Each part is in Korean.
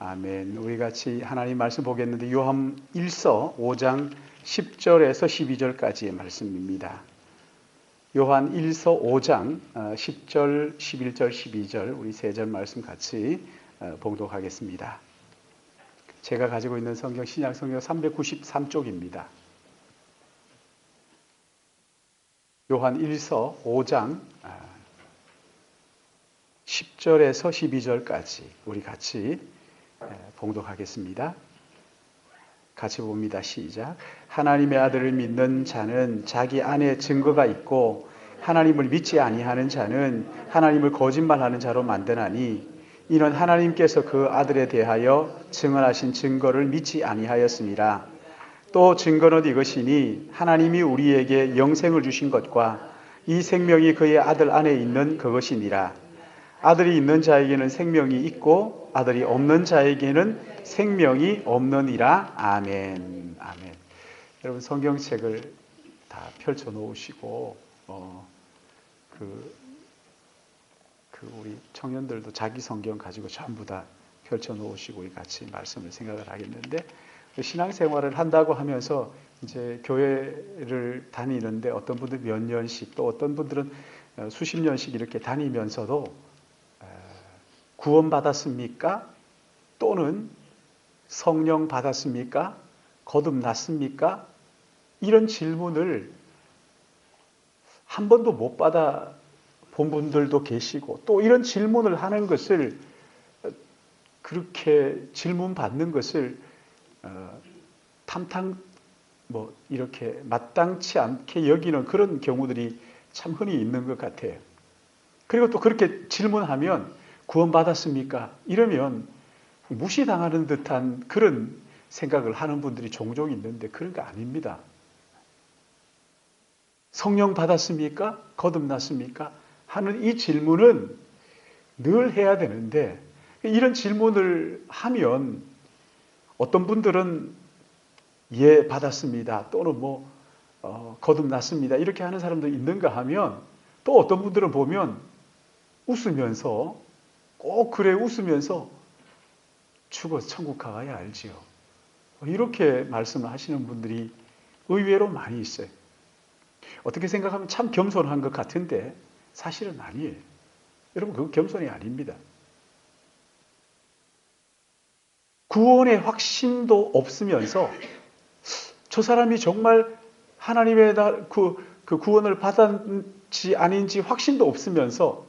아멘. 우리 같이 하나님 말씀 보겠는데 요한 1서 5장 10절에서 12절까지의 말씀입니다. 요한 1서 5장 10절, 11절, 12절 우리 세 절 말씀 같이 봉독하겠습니다. 제가 가지고 있는 성경 신약 성경 393쪽입니다. 요한 1서 5장 10절에서 12절까지 우리 같이 봉독하겠습니다. 같이 봅니다. 시작. 하나님의 아들을 믿는 자는 자기 안에 증거가 있고 하나님을 믿지 아니하는 자는 하나님을 거짓말하는 자로 만드나니 이는 하나님께서 그 아들에 대하여 증언하신 증거를 믿지 아니하였습니다. 또 증거는 이것이니 하나님이 우리에게 영생을 주신 것과 이 생명이 그의 아들 안에 있는 그것이니라. 아들이 있는 자에게는 생명이 있고 아들이 없는 자에게는 생명이 없느니라. 아멘. 아멘. 여러분 성경책을 다 펼쳐 놓으시고 우리 청년들도 자기 성경 가지고 전부 다 펼쳐 놓으시고 같이 말씀을 생각을 하겠는데, 신앙생활을 한다고 하면서 이제 교회를 다니는데 어떤 분들은 몇 년씩 또 어떤 분들은 수십 년씩 이렇게 다니면서도 구원받았습니까? 또는 성령 받았습니까? 거듭났습니까? 이런 질문을 한 번도 못 받아 본 분들도 계시고, 또 이런 질문을 하는 것을, 그렇게 질문 받는 것을 이렇게 마땅치 않게 여기는 그런 경우들이 참 흔히 있는 것 같아요. 그리고 또 그렇게 질문하면 구원받았습니까? 이러면 무시당하는 듯한 그런 생각을 하는 분들이 종종 있는데 그런 거 아닙니다. 성령 받았습니까? 거듭났습니까? 하는 이 질문은 늘 해야 되는데, 이런 질문을 하면 어떤 분들은 예 받았습니다 또는 거듭났습니다 이렇게 하는 사람도 있는가 하면, 또 어떤 분들은 보면 웃으면서, 꼭 그래 웃으면서 죽어서 천국 가야 알지요, 이렇게 말씀을 하시는 분들이 의외로 많이 있어요. 어떻게 생각하면 참 겸손한 것 같은데 사실은 아니에요. 여러분, 그건 겸손이 아닙니다. 구원의 확신도 없으면서 저 사람이 정말 하나님의 그 구원을 받았는지 아닌지 확신도 없으면서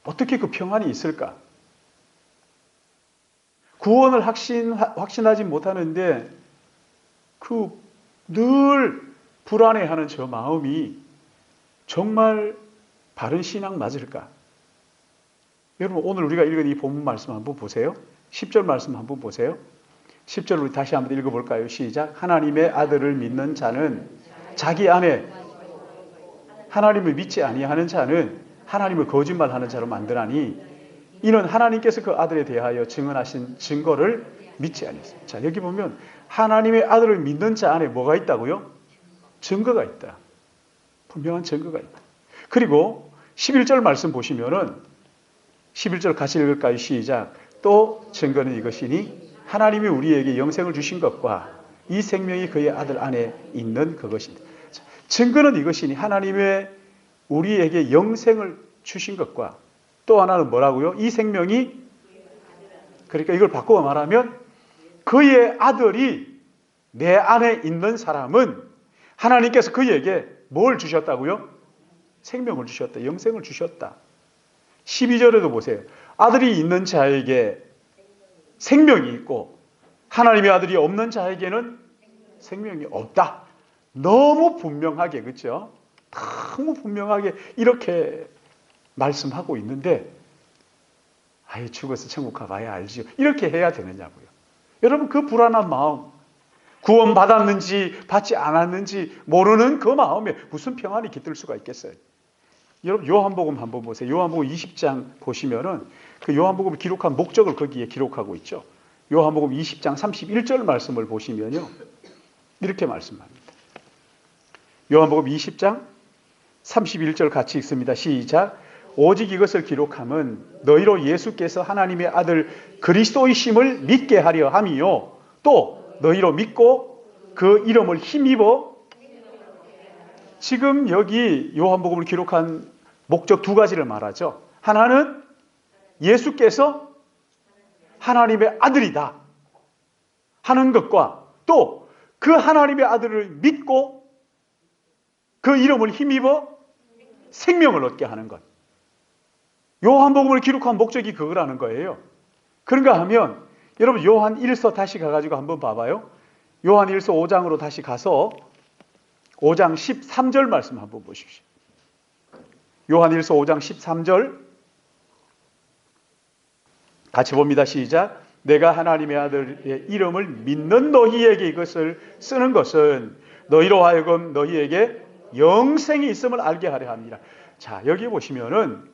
어떻게 그 평안이 있을까? 구원을 확신하지 못하는데 늘 불안해하는 저 마음이 정말 바른 신앙 맞을까? 여러분, 오늘 우리가 읽은 이 본문 말씀 한번 보세요. 10절 말씀 한번 보세요. 10절 우리 다시 한번 읽어볼까요? 시작. 하나님의 아들을 믿는 자는 자기 안에, 하나님을 믿지 아니하는 자는 하나님을 거짓말하는 자로 만드나니 이는 하나님께서 그 아들에 대하여 증언하신 증거를 믿지 아니했습니다. 자, 여기 보면 하나님의 아들을 믿는 자 안에 뭐가 있다고요? 증거가 있다. 분명한 증거가 있다. 그리고 11절 말씀 보시면은 11절 같이 읽을까요? 시작. 또 증거는 이것이니 하나님이 우리에게 영생을 주신 것과 이 생명이 그의 아들 안에 있는 그것이다. 자, 증거는 이것이니 하나님의 우리에게 영생을 주신 것과, 또 하나는 뭐라고요? 이 생명이, 그러니까 이걸 바꿔 말하면 그의 아들이 내 안에 있는 사람은 하나님께서 그에게 뭘 주셨다고요? 생명을 주셨다. 영생을 주셨다. 12절에도 보세요. 아들이 있는 자에게 생명이 있고 하나님의 아들이 없는 자에게는 생명이 없다. 너무 분명하게, 그렇죠? 너무 분명하게 이렇게 말씀하고 있는데, 아예 죽어서 천국 가봐야 알지요, 이렇게 해야 되느냐고요. 여러분, 그 불안한 마음, 구원 받았는지 받지 않았는지 모르는 그 마음에 무슨 평안이 깃들 수가 있겠어요? 여러분, 요한복음 한번 보세요. 요한복음 20장 보시면은 그 요한복음을 기록한 목적을 거기에 기록하고 있죠. 요한복음 20장 31절 말씀을 보시면요, 이렇게 말씀합니다. 요한복음 20장 31절 같이 읽습니다. 시작. 오직 이것을 기록함은 너희로 예수께서 하나님의 아들 그리스도이심을 믿게 하려 함이요 또 너희로 믿고 그 이름을 힘입어. 지금 여기 요한복음을 기록한 목적 두 가지를 말하죠. 하나는 예수께서 하나님의 아들이다 하는 것과 또 그 하나님의 아들을 믿고 그 이름을 힘입어 생명을 얻게 하는 것. 요한복음을 기록한 목적이 그거라는 거예요. 그런가 하면 여러분 요한 1서 다시 가가지고 한번 봐봐요. 요한 1서 5장으로 다시 가서 5장 13절 말씀 한번 보십시오. 요한 1서 5장 13절 같이 봅니다. 시작. 내가 하나님의 아들의 이름을 믿는 너희에게 이것을 쓰는 것은 너희로 하여금 너희에게 영생이 있음을 알게 하려 합니다. 자, 여기 보시면은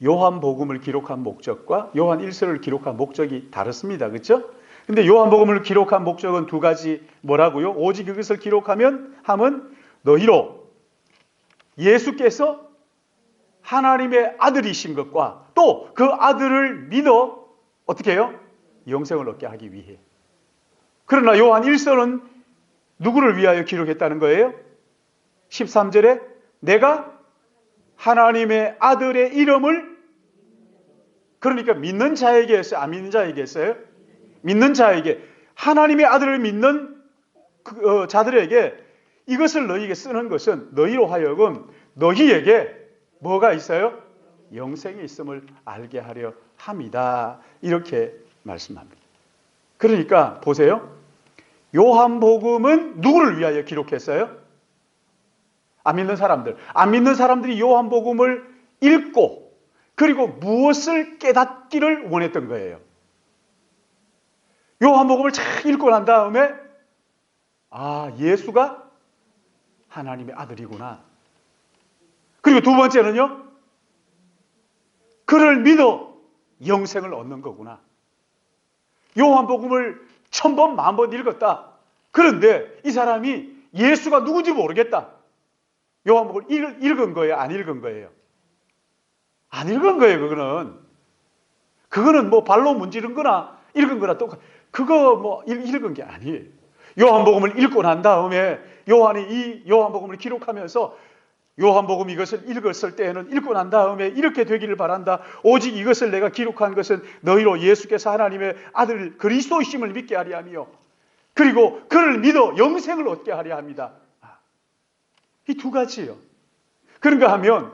요한복음을 기록한 목적과 요한 1서를 기록한 목적이 다릅니다. 그렇죠? 근데 요한복음을 기록한 목적은 두 가지 뭐라고요? 오직 이것을 기록하면 함은 너희로 예수께서 하나님의 아들이신 것과 또 그 아들을 믿어 어떻게 해요? 영생을 얻게 하기 위해. 그러나 요한 1서는 누구를 위하여 기록했다는 거예요? 13절에 내가 하나님의 아들의 이름을 그러니까 믿는 자에게 했어요? 안 믿는 자에게 했어요? 믿는 자에게 하나님의 아들을 믿는 자들에게 이것을 너희에게 쓰는 것은 너희로 하여금 너희에게 뭐가 있어요? 영생이 있음을 알게 하려 함이다. 이렇게 말씀합니다. 그러니까 보세요. 요한복음은 누구를 위하여 기록했어요? 안 믿는 사람들. 안 믿는 사람들이 요한복음을 읽고 그리고 무엇을 깨닫기를 원했던 거예요. 요한복음을 잘 읽고 난 다음에 예수가 하나님의 아들이구나. 그리고 두 번째는요. 그를 믿어 영생을 얻는 거구나. 요한복음을 1000번, 10,000번 읽었다. 그런데 이 사람이 예수가 누군지 모르겠다. 요한복음을 읽은 거예요? 안 읽은 거예요? 안 읽은 거예요, 그거는 뭐 발로 문지른 거나 읽은 거나 똑같아. 그거 뭐 읽은 게 아니에요. 요한복음을 읽고 난 다음에 요한이 이 요한복음을 기록하면서 요한복음 이것을 읽었을 때에는 읽고 난 다음에 이렇게 되기를 바란다. 오직 이것을 내가 기록한 것은 너희로 예수께서 하나님의 아들 그리스도이심을 믿게 하려 하며 그리고 그를 믿어 영생을 얻게 하려 합니다. 이 두 가지예요. 그런가 하면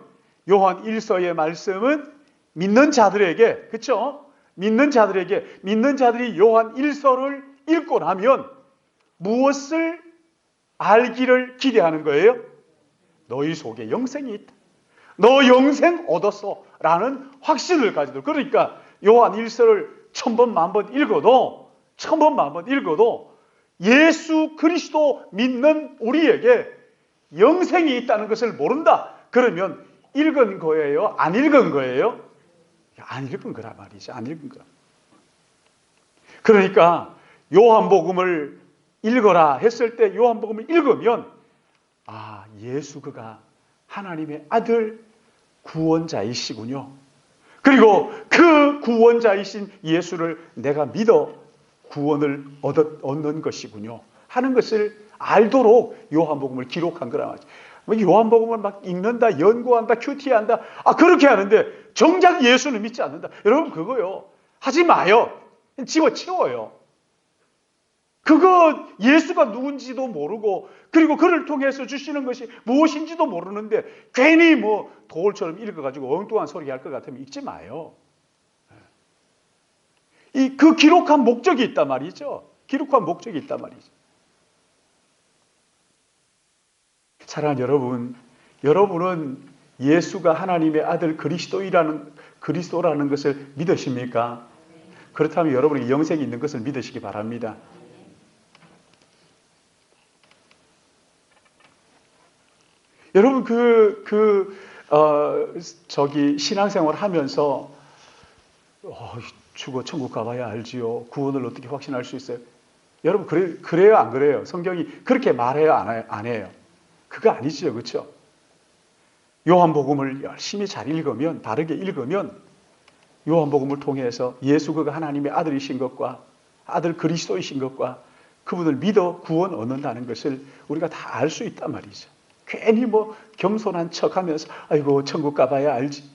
요한 1서의 말씀은 믿는 자들에게 그렇죠? 믿는 자들이 요한 1서를 읽고 나면 무엇을 알기를 기대하는 거예요? 너희 속에 영생이 있다. 너 영생 얻었어. 라는 확신을 가지도록. 그러니까 요한 1서를 1000번, 10,000번 읽어도 1000번, 10,000번 읽어도 예수 그리스도 믿는 우리에게 영생이 있다는 것을 모른다. 그러면 읽은 거예요? 안 읽은 거예요? 안 읽은 거란 말이죠. 안 읽은 거. 그러니까 요한복음을 읽어라 했을 때 요한복음을 읽으면 예수 그가 하나님의 아들 구원자이시군요. 그리고 그 구원자이신 예수를 내가 믿어 구원을 얻는 것이군요. 하는 것을 알도록 요한복음을 기록한 거란 말이죠. 요한복음을 막 읽는다, 연구한다, 큐티한다. 그렇게 하는데 정작 예수는 믿지 않는다. 여러분 그거요. 하지 마요. 집어치워요. 그거 예수가 누군지도 모르고 그리고 그를 통해서 주시는 것이 무엇인지도 모르는데 괜히 뭐 도울처럼 읽어가지고 엉뚱한 소리 할 것 같으면 읽지 마요. 그 기록한 목적이 있단 말이죠. 기록한 목적이 있단 말이죠. 사랑하는 여러분, 여러분은 예수가 하나님의 아들 그리스도라는 것을 믿으십니까? 그렇다면 여러분이 영생이 있는 것을 믿으시기 바랍니다. 여러분 신앙생활 하면서 죽어 천국 가봐야 알지요. 구원을 어떻게 확신할 수 있어요? 여러분 그래요 안 그래요? 성경이 그렇게 말해요 안 해요? 그거 아니죠, 그렇죠? 요한복음을 열심히 잘 읽으면, 바르게 읽으면 요한복음을 통해서 예수 그가 하나님의 아들이신 것과 아들 그리스도이신 것과 그분을 믿어 구원 얻는다는 것을 우리가 다 알 수 있단 말이죠. 괜히 뭐 겸손한 척하면서 아이고 천국 가봐야 알지.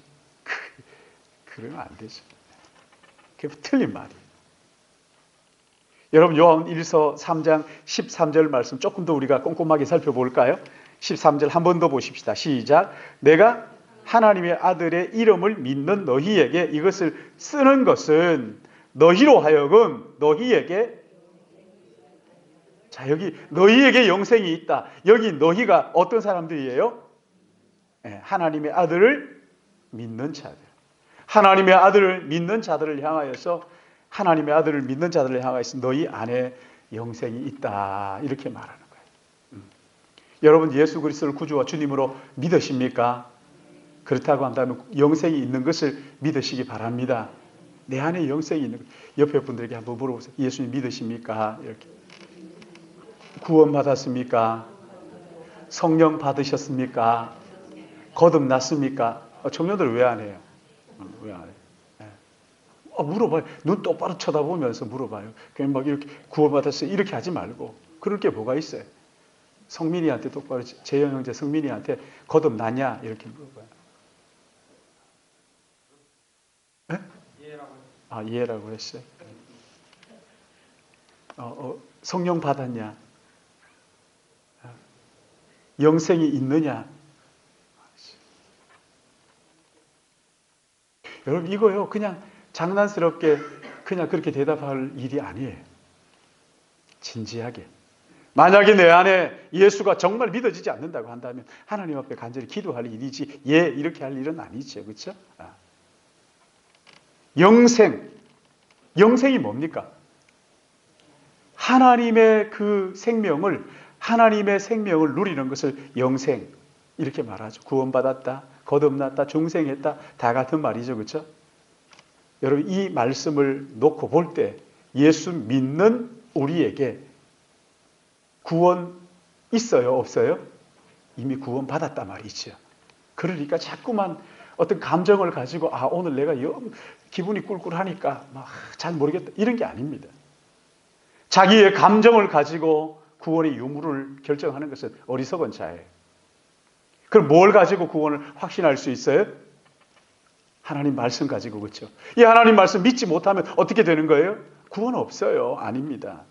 그러면 안 되죠. 그게 틀린 말이에요. 여러분 요한 1서 3장 13절 말씀 조금 더 우리가 꼼꼼하게 살펴볼까요? 13절 한 번 더 보십시다. 시작. 내가 하나님의 아들의 이름을 믿는 너희에게 이것을 쓰는 것은 너희로 하여금 너희에게, 자 여기 너희에게 영생이 있다. 여기 너희가 어떤 사람들이에요? 하나님의 아들을 믿는 자들. 하나님의 아들을 믿는 자들을 향하여서, 하나님의 아들을 믿는 자들을 향하여서 너희 안에 영생이 있다. 이렇게 말하는 거예요. 여러분 예수 그리스도를 구주와 주님으로 믿으십니까? 그렇다고 한다면 영생이 있는 것을 믿으시기 바랍니다. 내 안에 영생이 있는 것. 옆에 분들에게 한번 물어보세요. 예수님 믿으십니까? 이렇게. 구원 받았습니까? 성령 받으셨습니까? 거듭났습니까? 청년들 왜 안 해요? 왜 안 해요? 물어봐요. 눈 똑바로 쳐다보면서 물어봐요. 그냥 막 이렇게 구원 받았어요. 이렇게 하지 말고. 그럴 게 뭐가 있어요? 성민이한테 똑바로, 재영 형제 성민이한테 거듭났냐? 이렇게 물어봐요. 네? 이해라고 했어요. 성령 받았냐? 영생이 있느냐? 여러분 이거요 그냥 장난스럽게 그냥 그렇게 대답할 일이 아니에요. 진지하게. 만약에 내 안에 예수가 정말 믿어지지 않는다고 한다면 하나님 앞에 간절히 기도할 일이지 이렇게 할 일은 아니죠. 그렇죠? 영생이 뭡니까? 하나님의 생명을 누리는 것을 영생 이렇게 말하죠. 구원받았다, 거듭났다, 중생했다 다 같은 말이죠. 그렇죠? 여러분 이 말씀을 놓고 볼 때 예수 믿는 우리에게 구원 있어요? 없어요? 이미 구원 받았단 말이죠. 그러니까 자꾸만 어떤 감정을 가지고 오늘 내가 기분이 꿀꿀하니까 잘 모르겠다 이런 게 아닙니다. 자기의 감정을 가지고 구원의 유무를 결정하는 것은 어리석은 자예요. 그럼 뭘 가지고 구원을 확신할 수 있어요? 하나님 말씀 가지고. 그렇죠? 이 하나님 말씀 믿지 못하면 어떻게 되는 거예요? 구원 없어요. 아닙니다.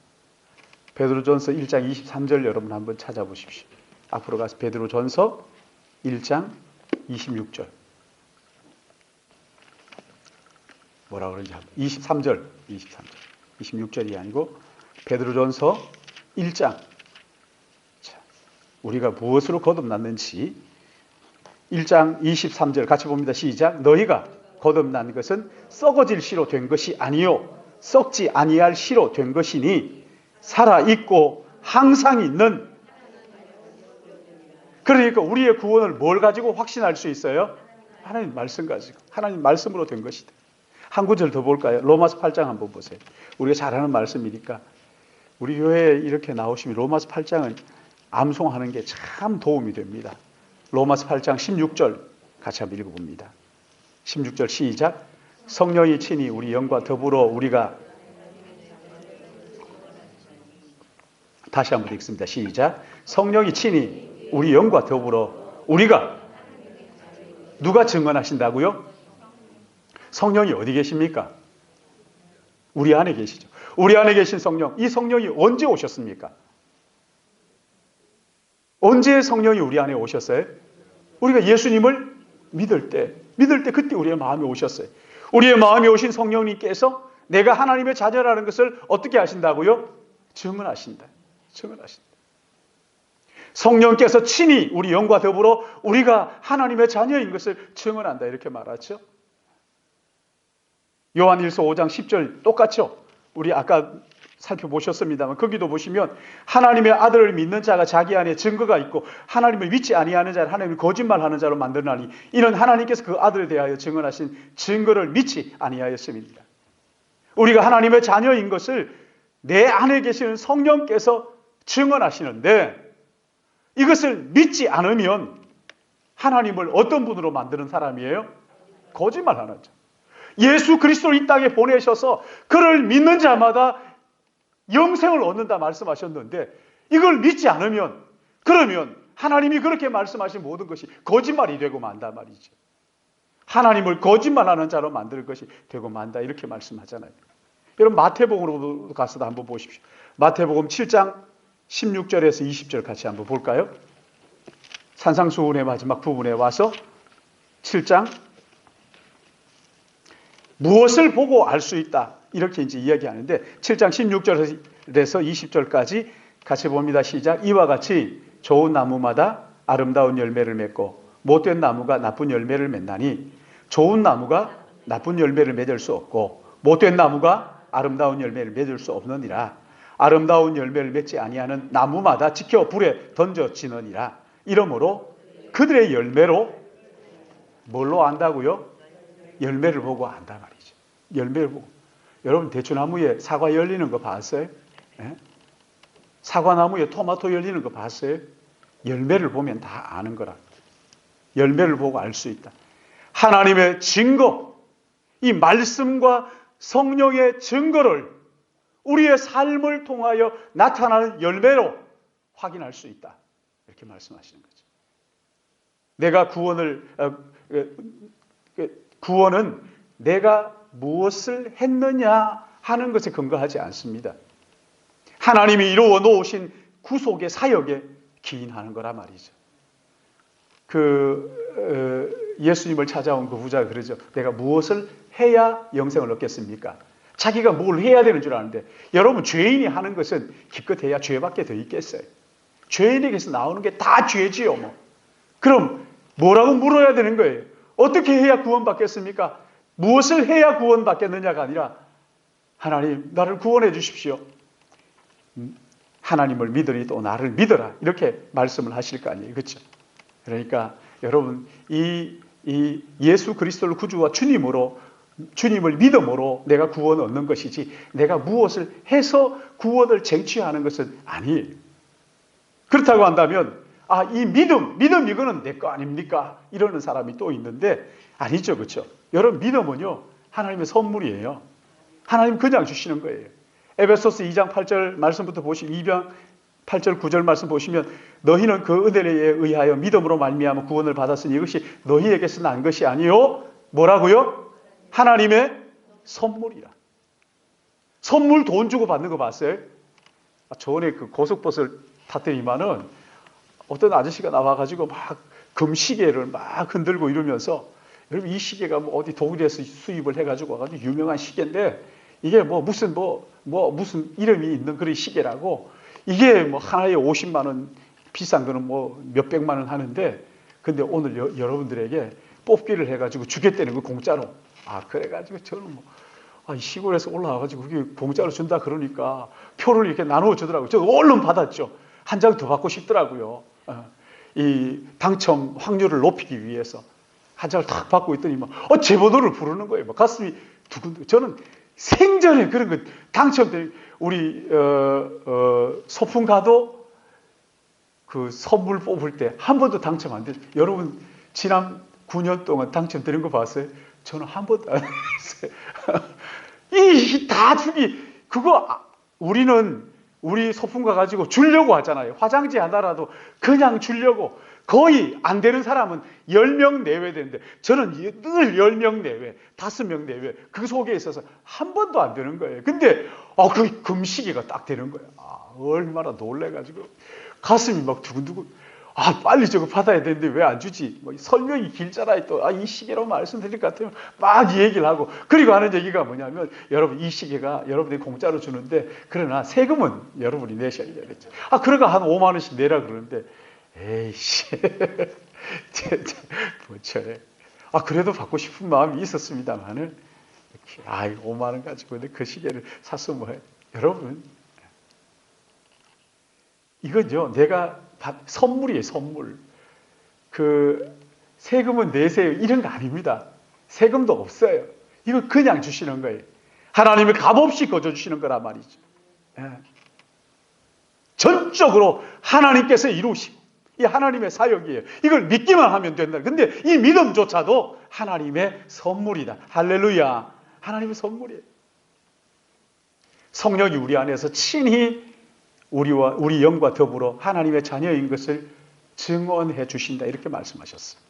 베드로전서 1장 23절 여러분 한번 찾아보십시오. 앞으로 가서 베드로전서 1장 26절. 뭐라 그러는지 23절. 26절이 아니고 베드로전서 1장. 자, 우리가 무엇으로 거듭났는지 1장 23절 같이 봅니다. 시작. 너희가 거듭난 것은 썩어질 씨로 된 것이 아니요 썩지 아니할 씨로 된 것이니 살아있고 항상 있는. 그러니까 우리의 구원을 뭘 가지고 확신할 수 있어요? 하나님 말씀 가지고. 하나님 말씀으로 된 것이다. 한 구절 더 볼까요? 로마서 8장 한번 보세요. 우리가 잘 아는 말씀이니까. 우리 교회에 이렇게 나오시면 로마서 8장은 암송하는 게 참 도움이 됩니다. 로마서 8장 16절 같이 한번 읽어봅니다. 16절 시작. 성령이 친히 우리 영과 더불어 우리가, 다시 한번 읽습니다. 시작. 성령이 친히 우리 영과 더불어 우리가, 누가 증언하신다고요? 성령이 어디 계십니까? 우리 안에 계시죠. 우리 안에 계신 성령, 이 성령이 언제 오셨습니까? 언제 성령이 우리 안에 오셨어요? 우리가 예수님을 믿을 때 그때 우리의 마음에 오셨어요. 우리의 마음에 오신 성령님께서 내가 하나님의 자녀라는 것을 어떻게 하신다고요? 증언하신다. 성령께서 친히 우리 영과 더불어 우리가 하나님의 자녀인 것을 증언한다. 이렇게 말하죠. 요한일서 5장 10절 똑같죠? 우리 아까 살펴보셨습니다만 거기도 보시면 하나님의 아들을 믿는 자가 자기 안에 증거가 있고 하나님을 믿지 아니하는 자를 하나님을 거짓말하는 자로 만드나니 이는 하나님께서 그 아들에 대하여 증언하신 증거를 믿지 아니하였습니다. 우리가 하나님의 자녀인 것을 내 안에 계시는 성령께서 증언하시는데 이것을 믿지 않으면 하나님을 어떤 분으로 만드는 사람이에요? 거짓말하는 자. 예수 그리스도를 이 땅에 보내셔서 그를 믿는 자마다 영생을 얻는다 말씀하셨는데 이걸 믿지 않으면 그러면 하나님이 그렇게 말씀하신 모든 것이 거짓말이 되고 만다 말이죠. 하나님을 거짓말하는 자로 만들 것이 되고 만다 이렇게 말씀하잖아요. 여러분 마태복음으로 가서도 한번 보십시오. 마태복음 7장 16절에서 20절 같이 한번 볼까요? 산상수훈의 마지막 부분에 와서 7장 무엇을 보고 알 수 있다 이렇게 이제 이야기하는데 7장 16절에서 20절까지 같이 봅니다. 시작. 이와 같이 좋은 나무마다 아름다운 열매를 맺고 못된 나무가 나쁜 열매를 맺나니 좋은 나무가 나쁜 열매를 맺을 수 없고 못된 나무가 아름다운 열매를 맺을 수 없느니라. 아름다운 열매를 맺지 아니하는 나무마다 지켜 불에 던져지느니라. 이러므로 그들의 열매로 뭘로 안다고요? 열매를 보고 안다 말이죠. 열매를 보고. 여러분 대추나무에 사과 열리는 거 봤어요? 네? 사과나무에 토마토 열리는 거 봤어요? 열매를 보면 다 아는 거라. 열매를 보고 알 수 있다. 하나님의 증거, 이 말씀과 성령의 증거를 우리의 삶을 통하여 나타나는 열매로 확인할 수 있다. 이렇게 말씀하시는 거죠. 내가 구원은 내가 무엇을 했느냐 하는 것에 근거하지 않습니다. 하나님이 이루어 놓으신 구속의 사역에 기인하는 거란 말이죠. 예수님을 찾아온 그 부자가 그러죠. 내가 무엇을 해야 영생을 얻겠습니까? 자기가 뭘 해야 되는 줄 아는데 여러분 죄인이 하는 것은 기껏해야 죄밖에 더 있겠어요. 죄인에게서 나오는 게 다 죄지요. 뭐. 그럼 뭐라고 물어야 되는 거예요? 어떻게 해야 구원받겠습니까? 무엇을 해야 구원받겠느냐가 아니라 하나님 나를 구원해 주십시오. 하나님을 믿으니 또 나를 믿어라. 이렇게 말씀을 하실 거 아니에요. 그렇죠? 그러니까 여러분 이 예수 그리스도를 구주와 주님을 믿음으로 내가 구원을 얻는 것이지 내가 무엇을 해서 구원을 쟁취하는 것은 아니에요. 그렇다고 한다면 이 믿음 이거는 내 거 아닙니까? 이러는 사람이 또 있는데 아니죠. 그렇죠? 여러분 믿음은요 하나님의 선물이에요. 하나님 그냥 주시는 거예요. 에베소서 2장 8절 말씀부터 보시면 2장 8절 9절 말씀 보시면 너희는 그 은혜에 의하여 믿음으로 말미암아 구원을 받았으니 이것이 너희에게서 난 것이 아니요 뭐라고요? 하나님의 선물이라. 선물 돈 주고 받는 거 봤어요? 저번에 그 고속버스를 탔더니만은 어떤 아저씨가 나와가지고 막 금시계를 막 흔들고 이러면서 여러분 이 시계가 뭐 어디 독일에서 수입을 해가지고 와가지고 유명한 시계인데 이게 무슨 이름이 있는 그런 시계라고 이게 하나에 50만 원 비싼 거는 몇백만 원 하는데 근데 오늘 여러분들에게 뽑기를 해가지고 주겠다는 거 공짜로. 그래가지고 저는 이 시골에서 올라와가지고 그게 공짜로 준다 그러니까 표를 이렇게 나누어 주더라고요. 저 얼른 받았죠. 한 장 더 받고 싶더라고요. 이 당첨 확률을 높이기 위해서 한 장을 탁 받고 있더니 제 번호를 부르는 거예요. 가슴이 두근두근. 저는 생전에 그런 거 당첨된 우리 소풍 가도 그 선물 뽑을 때 한 번도 당첨 안 됐어요. 여러분 지난 9년 동안 당첨되는 거 봤어요? 저는 한 번도 안 했어요. 이 다 주기 그거 우리 소풍 가가지고 주려고 하잖아요. 화장지 하나라도 그냥 주려고. 거의 안 되는 사람은 10명 내외 되는데 저는 늘 10명 내외, 5명 내외 그 속에 있어서 한 번도 안 되는 거예요. 근데 그 금시계가 딱 되는 거예요. 얼마나 놀래가지고 가슴이 막 두근두근. 빨리 저거 받아야 되는데 왜 안 주지? 설명이 길잖아요. 또 이 시계로 말씀드릴 것 같으면 막 이 얘기를 하고 그리고 하는 얘기가 뭐냐면 여러분 이 시계가 여러분이 공짜로 주는데 그러나 세금은 여러분이 내셔야 되겠죠. 그러니까 한 5만 원씩 내라 그러는데 에이씨 뭐저래. 그래도 받고 싶은 마음이 있었습니다만은 5만 원 가지고 그 시계를 샀으면 뭐해. 여러분 이건요 내가 선물이에요. 선물. 그 세금은 내세요 이런 거 아닙니다. 세금도 없어요. 이거 그냥 주시는 거예요. 하나님이 값없이 거저주시는 거란 말이죠. 전적으로 하나님께서 이루시고 이 하나님의 사역이에요. 이걸 믿기만 하면 된다. 근데 이 믿음조차도 하나님의 선물이다. 할렐루야. 하나님의 선물이에요. 성령이 우리 안에서 친히 우리 영과 더불어 하나님의 자녀인 것을 증언해 주신다. 이렇게 말씀하셨어요.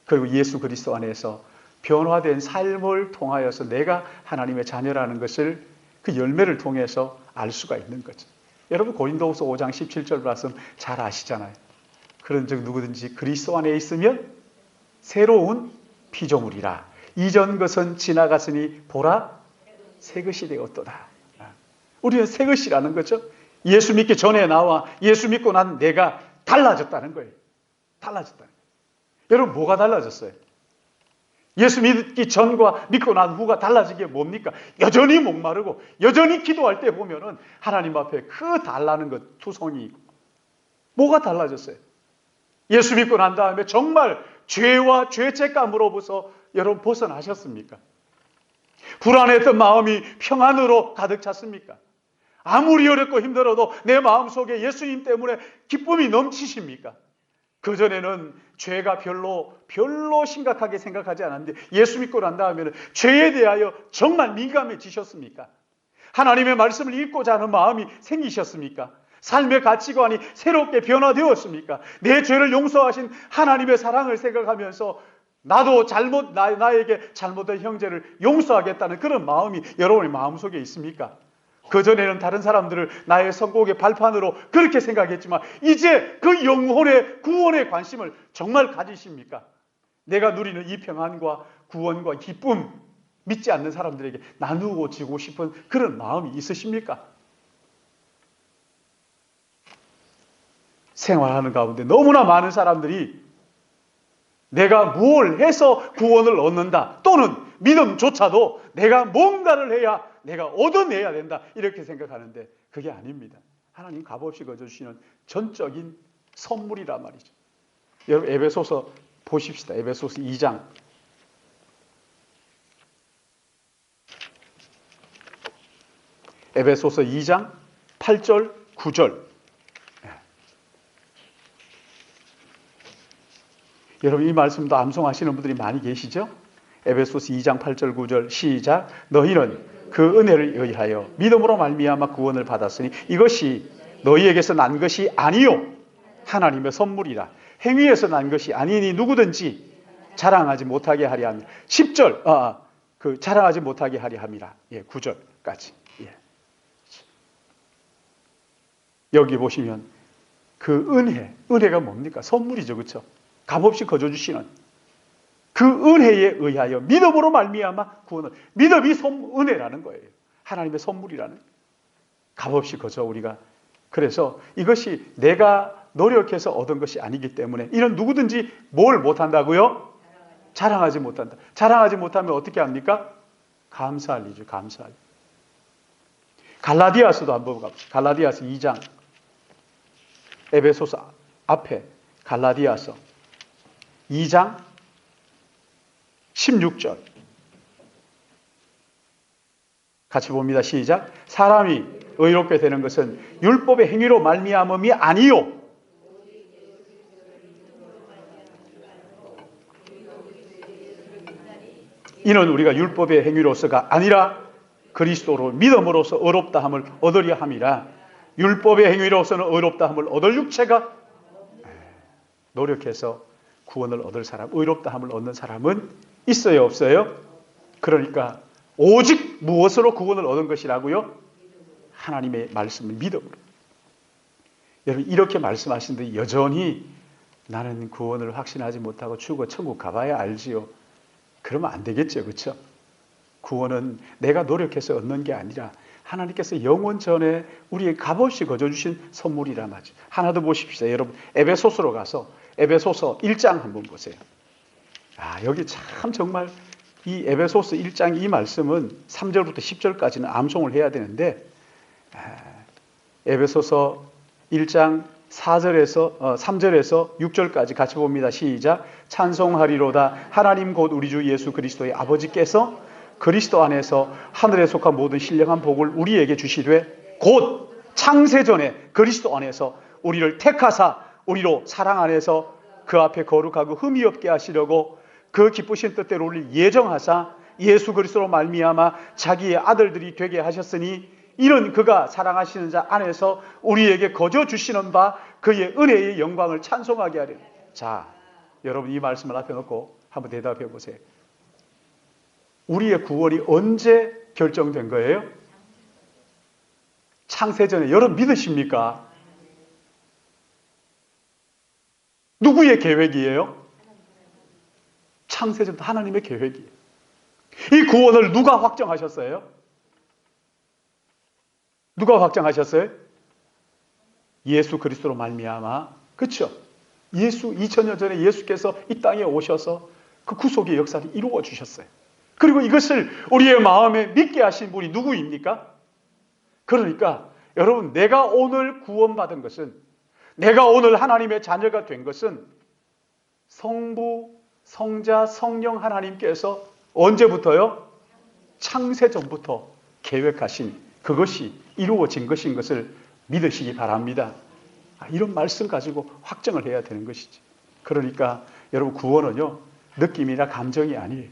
그리고 예수 그리스도 안에서 변화된 삶을 통하여서 내가 하나님의 자녀라는 것을 그 열매를 통해서 알 수가 있는 거죠. 여러분 고린도후서 5장 17절 말씀 잘 아시잖아요. 그런즉 누구든지 그리스도 안에 있으면 새로운 피조물이라. 이전 것은 지나갔으니 보라 새 것이 되었도다. 우리는 새 것이라는 거죠. 예수 믿기 전에 나와 예수 믿고 난 내가 달라졌다는 거예요. 달라졌다는 거예요. 여러분 뭐가 달라졌어요? 예수 믿기 전과 믿고 난 후가 달라진 게 뭡니까? 여전히 목마르고 여전히 기도할 때 보면은 하나님 앞에 그 달라는 것 투성이 있고. 뭐가 달라졌어요? 예수 믿고 난 다음에 정말 죄와 죄책감으로부터 여러분 벗어나셨습니까? 불안했던 마음이 평안으로 가득 찼습니까? 아무리 어렵고 힘들어도 내 마음속에 예수님 때문에 기쁨이 넘치십니까? 그전에는 죄가 별로 심각하게 생각하지 않았는데 예수 믿고 난 다음에는 죄에 대하여 정말 민감해지셨습니까? 하나님의 말씀을 읽고자 하는 마음이 생기셨습니까? 삶의 가치관이 새롭게 변화되었습니까? 내 죄를 용서하신 하나님의 사랑을 생각하면서 나도 나에게 잘못된 형제를 용서하겠다는 그런 마음이 여러분의 마음속에 있습니까? 그전에는 다른 사람들을 나의 성공의 발판으로 그렇게 생각했지만 이제 그 영혼의 구원에 관심을 정말 가지십니까? 내가 누리는 이 평안과 구원과 기쁨 믿지 않는 사람들에게 나누고 지고 싶은 그런 마음이 있으십니까? 생활하는 가운데 너무나 많은 사람들이 내가 뭘 해서 구원을 얻는다 또는 믿음조차도 내가 뭔가를 해야 내가 얻어내야 된다 이렇게 생각하는데 그게 아닙니다. 하나님 값없이 거저주시는 전적인 선물이란 말이죠. 여러분 에베소서 보십시다. 에베소서 2장 에베소서 2장 8절 9절 여러분 이 말씀도 암송하시는 분들이 많이 계시죠? 에베소서 2장 8절 9절 시작. 너희는 그 은혜를 의하여 믿음으로 말미암아 구원을 받았으니 이것이 너희에게서 난 것이 아니요 하나님의 선물이라. 행위에서 난 것이 아니니 누구든지 자랑하지 못하게 하려 합니다. 10절 자랑하지 못하게 하려 함이라. 9절까지. 여기 보시면 그 은혜가 뭡니까? 선물이죠. 그렇죠? 값없이 거저주시는 그 은혜에 의하여 믿음으로 말미암아 구원을. 믿음이 은혜라는 거예요. 하나님의 선물이라는 거예요. 값없이 거저 우리가. 그래서 이것이 내가 노력해서 얻은 것이 아니기 때문에 이런 누구든지 뭘 못한다고요? 자랑하지 못한다. 자랑하지 못하면 어떻게 합니까? 감사할 일이죠. 감사할 일. 갈라디아서도 한번 가보시죠. 갈라디아서 2장 에베소서 앞에 갈라디아서 2장 16절 같이 봅니다. 시작. 사람이 의롭게 되는 것은 율법의 행위로 말미암음이 아니요 이는 우리가 율법의 행위로서가 아니라 그리스도로 믿음으로써 의롭다함을 얻으려 함이라. 율법의 행위로서는 의롭다함을 얻을 육체가 노력해서 구원을 얻을 사람, 의롭다함을 얻는 사람은 있어요, 없어요? 그러니까 오직 무엇으로 구원을 얻은 것이라고요? 하나님의 말씀을 믿음으로. 여러분 이렇게 말씀하시는데 여전히 나는 구원을 확신하지 못하고 죽어 천국 가봐야 알지요. 그러면 안 되겠죠, 그렇죠? 구원은 내가 노력해서 얻는 게 아니라 하나님께서 영원 전에 우리의 값없이 거저주신 선물이라 말이죠. 하나 더 보십시오. 여러분 에베소서로 가서 에베소서 1장 한번 보세요. 여기 참 정말 이 에베소서 1장 이 말씀은 3절부터 10절까지는 암송을 해야 되는데 에베소서 1장 3절에서 6절까지 같이 봅니다. 시작. 찬송하리로다 하나님 곧 우리 주 예수 그리스도의 아버지께서 그리스도 안에서 하늘에 속한 모든 신령한 복을 우리에게 주시되 곧 창세전에 그리스도 안에서 우리를 택하사 우리로 사랑 안에서 그 앞에 거룩하고 흠이 없게 하시려고 그 기쁘신 뜻대로 우리를 예정하사 예수 그리스도로 말미암아 자기의 아들들이 되게 하셨으니 이런 그가 사랑하시는 자 안에서 우리에게 거저 주시는 바 그의 은혜의 영광을 찬송하게 하려. 자, 여러분 이 말씀을 앞에 놓고 한번 대답해 보세요. 우리의 구원이 언제 결정된 거예요? 창세전에. 여러분 믿으십니까? 누구의 계획이에요? 창세전부터 하나님의 계획이에요. 이 구원을 누가 확정하셨어요? 누가 확정하셨어요? 예수 그리스도로 말미암아. 그렇죠? 예수 2000년 전에 예수께서 이 땅에 오셔서 그 구속의 역사를 이루어 주셨어요. 그리고 이것을 우리의 마음에 믿게 하신 분이 누구입니까? 그러니까 여러분, 내가 오늘 구원받은 것은, 내가 오늘 하나님의 자녀가 된 것은 성부, 성자, 성령 하나님께서 언제부터요? 창세전부터 계획하신 그것이 이루어진 것인 것을 믿으시기 바랍니다. 이런 말씀 가지고 확정을 해야 되는 것이지. 그러니까 여러분, 구원은요, 느낌이나 감정이 아니에요.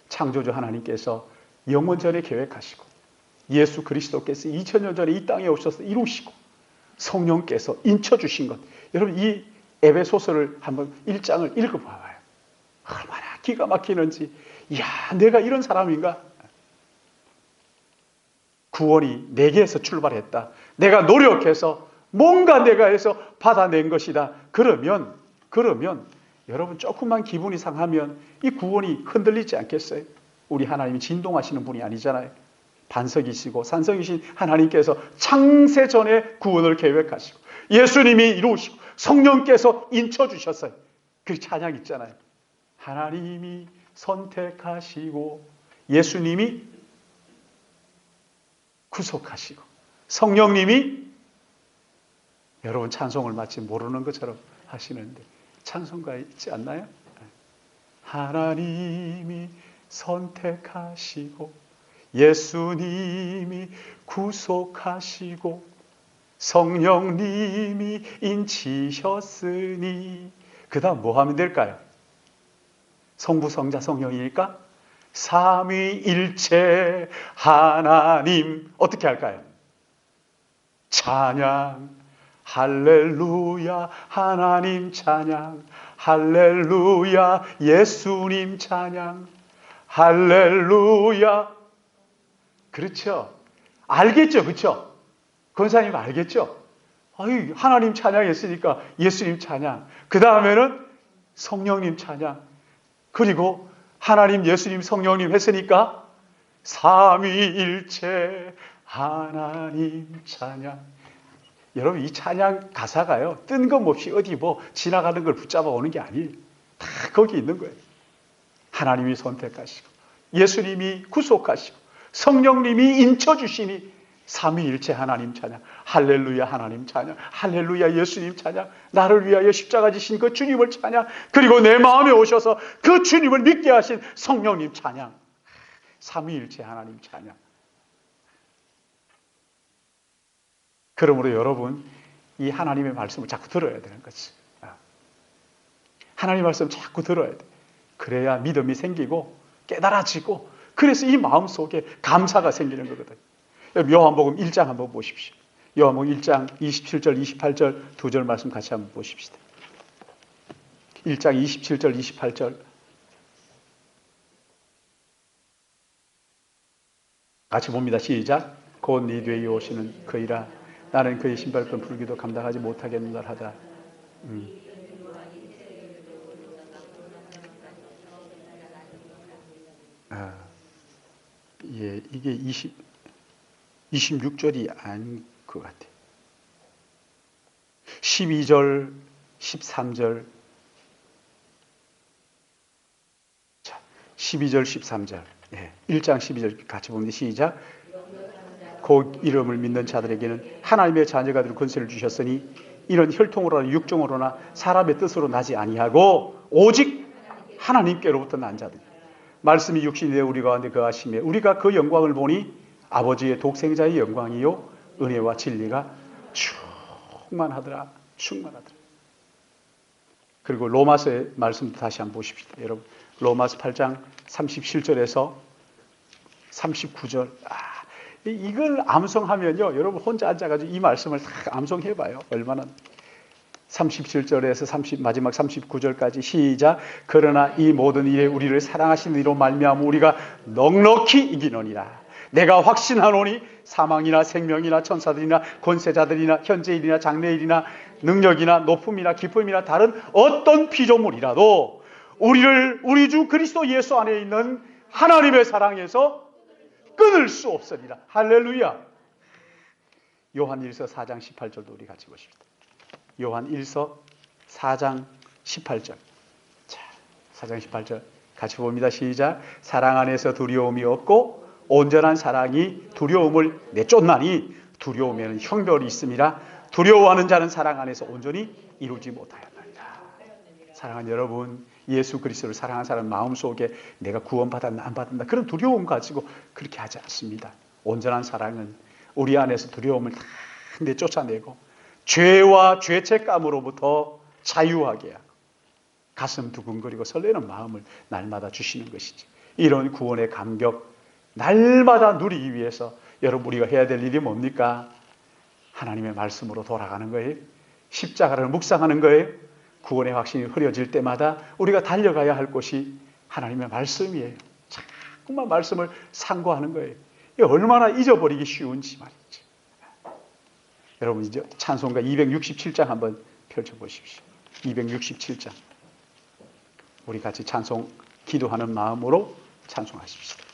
창조주 하나님께서 영원 전에 계획하시고 예수 그리스도께서 2000년 전에 이 땅에 오셔서 이루시고 성령께서 인쳐주신 것. 여러분, 이 에베소서를 한번 1장을 읽어봐봐요. 얼마나 기가 막히는지. 이야, 내가 이런 사람인가? 구원이 내게서 출발했다. 내가 노력해서 뭔가 내가 해서 받아낸 것이다. 그러면 여러분 조금만 기분이 상하면 이 구원이 흔들리지 않겠어요? 우리 하나님이 진동하시는 분이 아니잖아요. 반석이시고 산성이신 하나님께서 창세전에 구원을 계획하시고 예수님이 이루시고 성령께서 인쳐주셨어요. 그 찬양 있잖아요. 하나님이 선택하시고 예수님이 구속하시고 성령님이, 여러분 찬송을 마치 모르는 것처럼 하시는데 찬송가에 있지 않나요? 하나님이 선택하시고 예수님이 구속하시고 성령님이 인치셨으니, 그 다음 뭐 하면 될까요? 성부, 성자, 성령이니까 삼위일체 하나님 어떻게 할까요? 찬양, 할렐루야, 하나님 찬양, 할렐루야, 예수님 찬양, 할렐루야. 그렇죠? 알겠죠? 그렇죠? 권사님 알겠죠? 아유, 하나님 찬양했으니까 예수님 찬양, 그 다음에는 성령님 찬양, 그리고 하나님, 예수님, 성령님 했으니까 삼위일체 하나님 찬양. 여러분, 이 찬양 가사가요, 뜬금없이 어디 뭐 지나가는 걸 붙잡아 오는 게 아니에요. 다 거기 있는 거예요. 하나님이 선택하시고 예수님이 구속하시고 성령님이 인쳐주시니 삼위일체 하나님 찬양, 할렐루야 하나님 찬양, 할렐루야 예수님 찬양, 나를 위하여 십자가 지신 그 주님을 찬양, 그리고 내 마음에 오셔서 그 주님을 믿게 하신 성령님 찬양, 삼위일체 하나님 찬양. 그러므로 여러분, 이 하나님의 말씀을 자꾸 들어야 되는 거지. 하나님의 말씀 자꾸 들어야 돼. 그래야 믿음이 생기고 깨달아지고, 그래서 이 마음속에 감사가 생기는 거거든요. 요한복음 1장 한번 보십시오. 요한복음 1장 27절 28절 두 절 말씀 같이 한번 보십시다. 1장 27절 28절 같이 봅니다. 시작. 곧 네 뒤에 오시는 그이라 나는 그의 신발끈 풀기도 감당하지 못하겠노라 하다. 예, 이게 26절이 아닌 것 같아요. 12절, 13절. 자, 12절, 13절. 예, 1장 12절 같이 보면 시작. 그 이름을 믿는 자들에게는 하나님의 자녀가 될 권세를 주셨으니 이런 혈통으로나 육종으로나 사람의 뜻으로 나지 아니하고 오직 하나님께로부터 난 자들. 말씀이 육신이 되어 우리 가운데 거하시며 우리가 그 영광을 보니 아버지의 독생자의 영광이요 은혜와 진리가 충만하더라. 충만하더라. 그리고 로마서의 말씀도 다시 한번 보십시다. 여러분, 로마서 8장 37절에서 39절. 이걸 암송하면요, 여러분 혼자 앉아가지고 이 말씀을 다 암송해봐요. 얼마나. 37절에서 마지막 39절까지 시작. 그러나 이 모든 일에 우리를 사랑하시는 이로 말미암아 우리가 넉넉히 이기노니라. 내가 확신하노니 사망이나 생명이나 천사들이나 권세자들이나 현재일이나 장래일이나 능력이나 높음이나 깊음이나 다른 어떤 피조물이라도 우리를 우리 주 그리스도 예수 안에 있는 하나님의 사랑에서 끊을 수 없으리라. 할렐루야. 요한 1서 4장 18절도 우리 같이 보십시다. 요한 1서 4장 18절. 자, 4장 18절 같이 봅니다. 시작. 사랑 안에서 두려움이 없고 온전한 사랑이 두려움을 내쫓나니 두려움에는 형벌이 있음이라. 두려워하는 자는 사랑 안에서 온전히 이루지 못하였나이다. 사랑하는 여러분, 예수 그리스도를 사랑하는 사람 마음속에 내가 구원받았나 안 받았나 그런 두려움 가지고 그렇게 하지 않습니다. 온전한 사랑은 우리 안에서 두려움을 다 내쫓아내고 죄와 죄책감으로부터 자유하게 하고 가슴 두근거리고 설레는 마음을 날마다 주시는 것이지. 이런 구원의 감격 날마다 누리기 위해서 여러분 우리가 해야 될 일이 뭡니까? 하나님의 말씀으로 돌아가는 거예요. 십자가를 묵상하는 거예요. 구원의 확신이 흐려질 때마다 우리가 달려가야 할 곳이 하나님의 말씀이에요. 자꾸만 말씀을 상고하는 거예요. 이게 얼마나 잊어버리기 쉬운지 말이죠. 여러분 이제 찬송가 267장 한번 펼쳐보십시오. 267장. 우리 같이 찬송 기도하는 마음으로 찬송하십시오.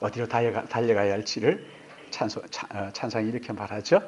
어디로 달려가야 할지를 찬상이 이렇게 말하죠.